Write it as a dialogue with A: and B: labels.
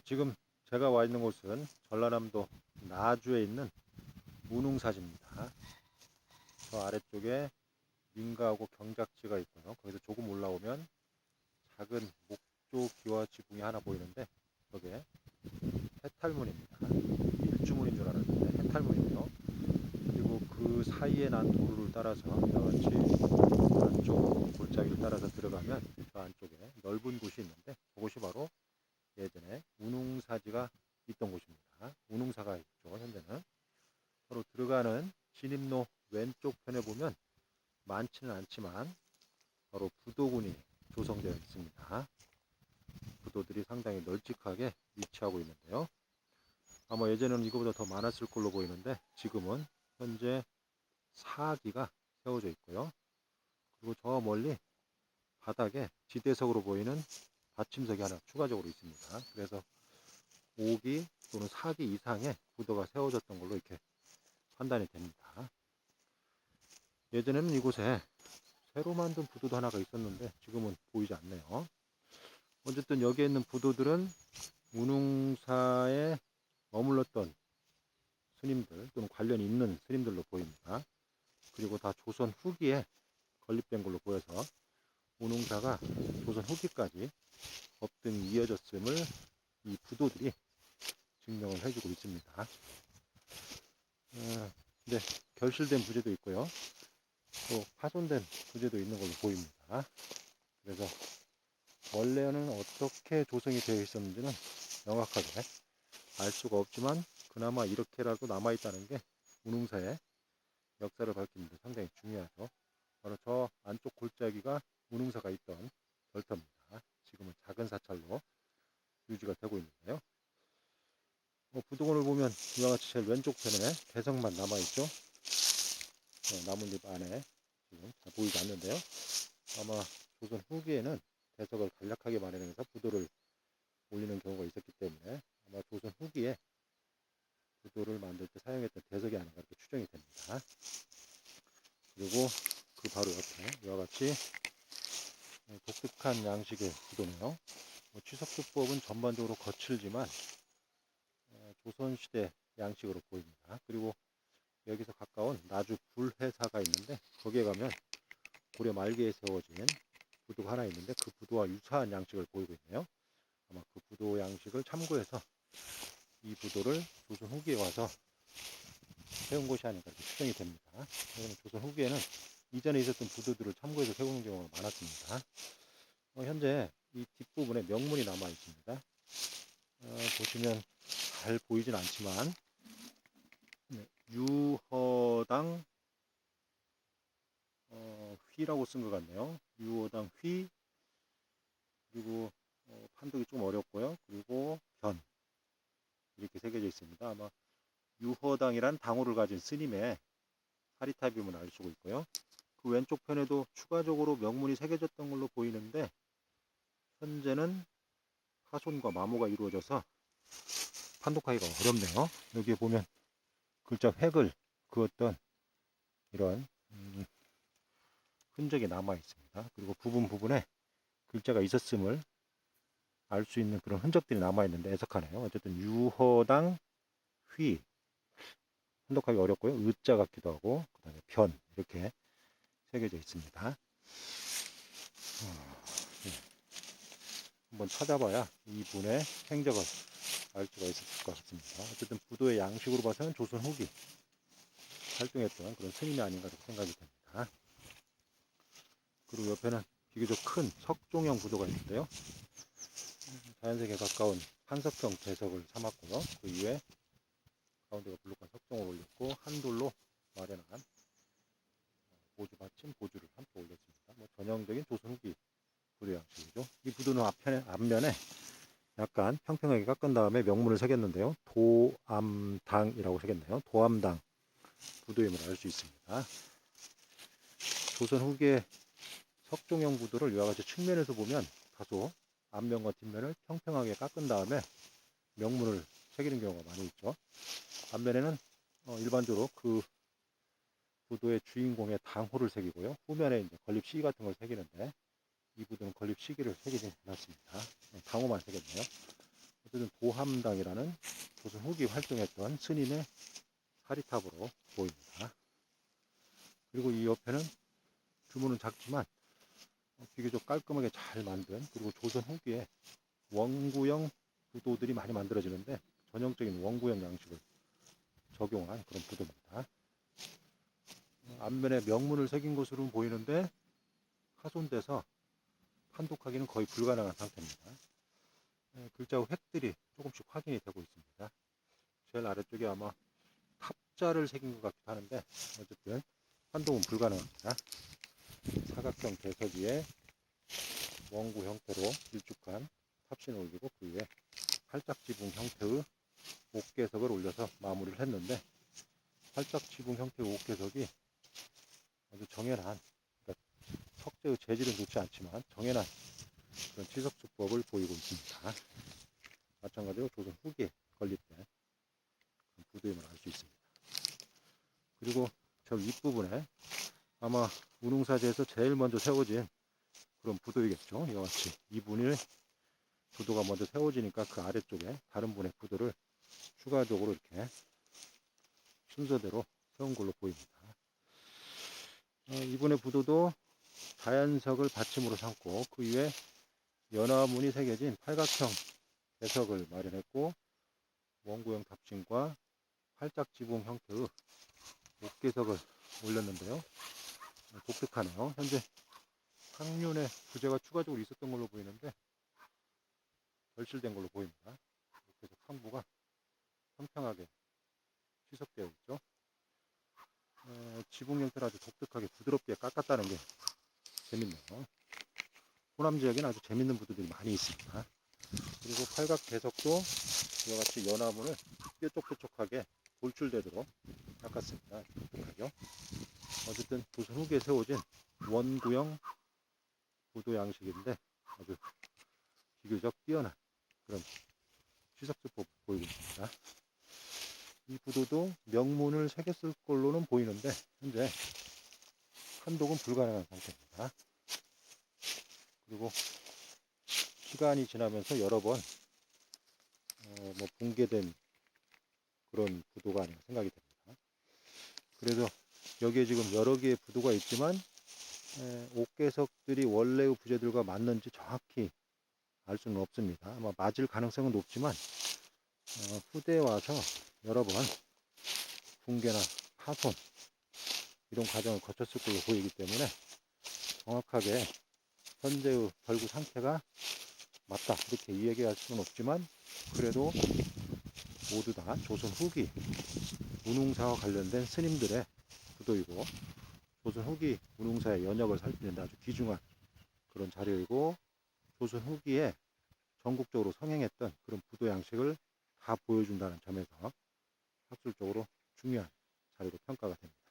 A: 지금 제가 와 있는 곳은 전라남도 나주에 있는 운웅사지입니다. 저 아래쪽에 민가하고 경작지가 있고요. 거기서 조금 올라오면 작은 목조 기와 지붕이 하나 보이는데 저게 해탈문입니다. 일주문인 줄 알았는데 해탈문이고요. 그리고 그 사이에 난 도로를 따라서 이와같이 안쪽 골짜기를 따라서 들어가면 저 안쪽에 넓은 곳이 있는데 그곳이 바로 예전에 운웅사지가 있던 곳입니다. 운웅사가 있죠. 현재는 서로 들어가는 진입로 왼쪽 편에 보면 많지는 않지만 바로 부도군이 조성되어 있습니다. 부도들이 상당히 널찍하게 위치하고 있는데요. 아마 예전에는 이거보다 더 많았을 걸로 보이는데 지금은 현재 4기가 세워져 있고요. 그리고 저 멀리 바닥에 지대석으로 보이는 받침석이 하나 추가적으로 있습니다. 그래서 5기 또는 4기 이상의 부도가 세워졌던 걸로 이렇게 판단이 됩니다. 예전에는 이곳에 새로 만든 부도도 하나가 있었는데 지금은 보이지 않네요. 어쨌든 여기에 있는 부도들은 운웅사에 머물렀던 스님들 또는 관련이 있는 스님들로 보입니다. 그리고 다 조선 후기에 건립된 걸로 보여서 운웅사가 조선 후기까지 업등이 이어졌음을 이 부도들이 증명을 해주고 있습니다. 네, 결실된 부재도 있고요. 또 파손된 부재도 있는 걸로 보입니다. 그래서 원래는 어떻게 조성이 되어 있었는지는 명확하게 알 수가 없지만 그나마 이렇게라도 남아있다는 게 운웅사의 역사를 밝히는데 상당히 중요하죠. 바로 저 안쪽 골짜기가 운웅사가 있던 절터입니다. 지금은 작은 사찰로 유지가 되고 있는데요. 부도원을 보면 이와 같이 제일 왼쪽 편에 개성만 남아있죠. 나뭇잎 안에 지금 잘 보이지 않는데요. 아마 조선 후기에는 대석을 간략하게 마련해서 부도를 올리는 경우가 있었기 때문에 아마 조선 후기에 부도를 만들 때 사용했던 대석이 아닌가 이렇게 추정이 됩니다. 그리고 그 바로 옆에 이와 같이 독특한 양식의 부도네요. 취석주법은 전반적으로 거칠지만 조선시대 양식으로 보입니다. 그리고 여기서 가까운 나주 불회사가 있는데 거기에 가면 고려 말기에 세워진 부도가 하나 있는데 그 부도와 유사한 양식을 보이고 있네요. 아마 그 부도 양식을 참고해서 이 부도를 조선 후기에 와서 세운 것이 아닌가 이렇게 추정이 됩니다. 왜냐하면 조선 후기에는 이전에 있었던 부도들을 참고해서 세우는 경우가 많았습니다. 현재 이 뒷부분에 명문이 남아 있습니다. 보시면 잘 보이진 않지만 유허당 휘라고 쓴 것 같네요. 유허당 휘, 그리고 판독이 좀 어렵고요. 그리고 변 이렇게 새겨져 있습니다. 아마 유허당이란 당호를 가진 스님의 사리탑임을 알 수가 있고요. 그 왼쪽 편에도 추가적으로 명문이 새겨졌던 걸로 보이는데 현재는 파손과 마모가 이루어져서 판독하기가 어렵네요. 여기에 보면 글자 획을 그었던 이런 흔적이 남아 있습니다. 그리고 부분에 글자가 있었음을 알 수 있는 그런 흔적들이 남아 있는데 애석하네요. 어쨌든 유허당 휘 판독하기 어렵고요. 의자 같기도 하고 그다음에 변 이렇게 새겨져 있습니다. 네. 한번 찾아봐야 이분의 행적을 알 수가 있을 것 같습니다. 어쨌든 부도의 양식으로 봐서는 조선 후기 활동했던 그런 스님이 아닌가 생각이 됩니다. 그리고 옆에는 비교적 큰 석종형 부도가 있는데요. 자연색에 가까운 한석형 대석을 삼았고요. 그 이후에 가운데가 블록한 석종을 올렸고 한돌로 마련한 보조 받침 보조를 함께 올렸습니다. 전형적인 조선 후기 부도 양식이죠. 이 부도는 앞면에 약간 평평하게 깎은 다음에 명문을 새겼는데요. 도암당이라고 새겼네요. 도암당 부도임을 알 수 있습니다. 조선 후기의 석종형 부도를 이와 같이 측면에서 보면 다소 앞면과 뒷면을 평평하게 깎은 다음에 명문을 새기는 경우가 많이 있죠. 앞면에는 일반적으로 그 부도의 주인공의 당호를 새기고요. 후면에 이제 건립 시기 같은 걸 새기는데 이 부도는 건립 시기를 새기지 않았습니다. 당호만 새겼네요. 어쨌든 도함당이라는 조선 후기 활동했던 스님의 사리탑으로 보입니다. 그리고 이 옆에는 규모는 작지만 비교적 깔끔하게 잘 만든, 그리고 조선 후기에 원구형 부도들이 많이 만들어지는데 전형적인 원구형 양식을 적용한 그런 부도입니다. 앞면에 명문을 새긴 것으로 보이는데 파손돼서 판독하기는 거의 불가능한 상태입니다. 글자 획들이 조금씩 확인이 되고 있습니다. 제일 아래쪽에 아마 탑자를 새긴 것 같기도 하는데 어쨌든 판독은 불가능합니다. 사각형 개석 위에 원구 형태로 길쭉한 탑신을 올리고 그 위에 팔짝지붕 형태의 옥개석을 올려서 마무리를 했는데, 팔짝지붕 형태의 옥개석이 아주 정연한, 그러니까 석재의 재질은 좋지 않지만 정연한 그런 치석수법을 보이고 있습니다. 마찬가지로 조선 후기에 건립된 부두임을 알 수 있습니다. 그리고 저 윗부분에 아마 운흥사지에서 제일 먼저 세워진 그런 부도이겠죠. 이와 같이 이분의 부도가 먼저 세워지니까 그 아래쪽에 다른 분의 부도를 추가적으로 이렇게 순서대로 세운 걸로 보입니다. 이분의 부도도 자연석을 받침으로 삼고 그 위에 연화문이 새겨진 팔각형 개석을 마련했고, 원구형 탑신과 팔짝지붕 형태의 옥개석을 올렸는데요. 독특하네요. 현재 상륜에 부재가 추가적으로 있었던 걸로 보이는데 결실된 걸로 보입니다. 이렇게 해서 상부가 평평하게 치석되어 있죠. 지붕 형태를 아주 독특하게 부드럽게 깎았다는 게 재밌네요. 호남 지역에는 아주 재밌는 부두들이 많이 있습니다. 그리고 팔각 개석도 이와 같이 연화문을 뾰족뾰족하게 돌출되도록 깎았습니다. 독특하죠. 어쨌든 조선 후기에 세워진 원구형 부도 양식인데 아주 비교적 뛰어난 그런 시석수법을 보이고 있습니다. 이 부도도 명문을 새겼을 걸로는 보이는데 현재 판독은 불가능한 상태입니다. 그리고 시간이 지나면서 여러 번 붕괴된 그런 부도가 아닌가 생각이 됩니다. 그래서 여기에 지금 여러 개의 부도가 있지만 옥개석들이 원래의 부재들과 맞는지 정확히 알 수는 없습니다. 아마 맞을 가능성은 높지만 후대에 와서 여러 번 붕괴나 파손 이런 과정을 거쳤을 걸로 보이기 때문에 정확하게 현재의 결구 상태가 맞다 이렇게 이야기할 수는 없지만, 그래도 모두 다 조선 후기 운흥사와 관련된 스님들의 부도이고 조선 후기 운흥사의 연역을 살피는 데 아주 귀중한 그런 자료이고, 조선 후기에 전국적으로 성행했던 그런 부도 양식을 다 보여준다는 점에서 학술적으로 중요한 자료로 평가가 됩니다.